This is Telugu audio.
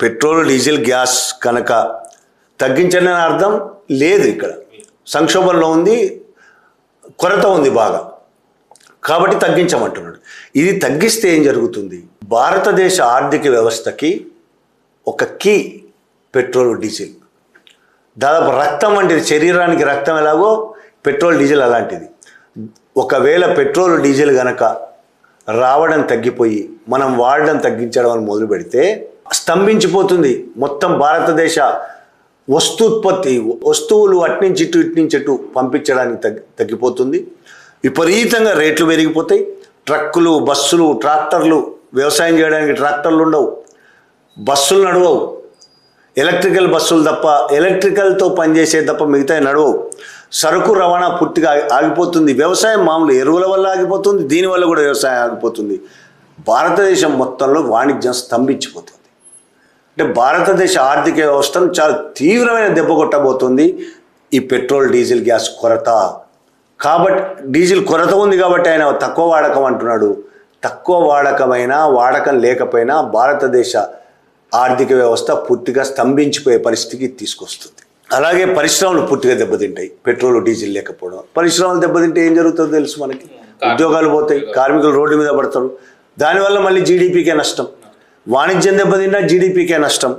పెట్రోల్ డీజిల్ గ్యాస్ కనుక తగ్గించని అర్థం లేదు. ఇక్కడ సంక్షోభంలో ఉంది, కొరత ఉంది బాగా, కాబట్టి తగ్గించమంటున్నాడు. ఇది తగ్గిస్తే ఏం జరుగుతుంది? భారతదేశ ఆర్థిక వ్యవస్థకి ఒక కీ పెట్రోల్ డీజిల్. దాదాపు రక్తం వంటిది, శరీరానికి రక్తం ఎలాగో పెట్రోల్ డీజిల్ అలాంటిది. ఒకవేళ పెట్రోల్ డీజిల్ కనుక రావడం తగ్గిపోయి మనం వాడడం తగ్గించడం అని మొదలు పెడితే స్తంభించిపోతుంది మొత్తం భారతదేశ వస్తూత్పత్తి. వస్తువులు అట్నుంచి ఇటు ఇట్నుంచి ఇటు పంపించడానికి తగ్గిపోతుంది. విపరీతంగా రేట్లు పెరిగిపోతాయి. ట్రక్కులు, బస్సులు, ట్రాక్టర్లు, వ్యవసాయం చేయడానికి ట్రాక్టర్లు ఉండవు, బస్సులు నడవవు, ఎలక్ట్రికల్ బస్సులు తప్ప, ఎలక్ట్రికల్తో పనిచేసే తప్ప మిగతా నడవవు. సరుకు రవాణా పూర్తిగా ఆగిపోతుంది. వ్యవసాయం మామూలు ఎరువుల వల్ల ఆగిపోతుంది, దీనివల్ల కూడా వ్యవసాయం ఆగిపోతుంది. భారతదేశం మొత్తంలో వాణిజ్యం స్తంభించిపోతుంది. అంటే భారతదేశ ఆర్థిక వ్యవస్థను చాలా తీవ్రమైన దెబ్బ కొట్టబోతుంది ఈ పెట్రోల్ డీజిల్ గ్యాస్ కొరత. కాబట్టి డీజిల్ కొరత ఉంది కాబట్టి ఆయన తక్కువ వాడకం అంటున్నాడు. తక్కువ వాడకమైనా వాడకం లేకపోయినా భారతదేశ ఆర్థిక వ్యవస్థ పూర్తిగా స్తంభించిపోయే పరిస్థితికి తీసుకొస్తుంది. అలాగే పరిశ్రమలు పూర్తిగా దెబ్బతింటాయి పెట్రోల్ డీజిల్ లేకపోవడం. పరిశ్రమలు దెబ్బతింటే ఏం జరుగుతుందో తెలుసు మనకి. ఉద్యోగాలు పోతాయి, కార్మికులు రోడ్డు మీద పడతారు, దానివల్ల మళ్ళీ జీడిపికే నష్టం. వాణిజ్యం దెబ్బతింటా జీడిపికే నష్టం.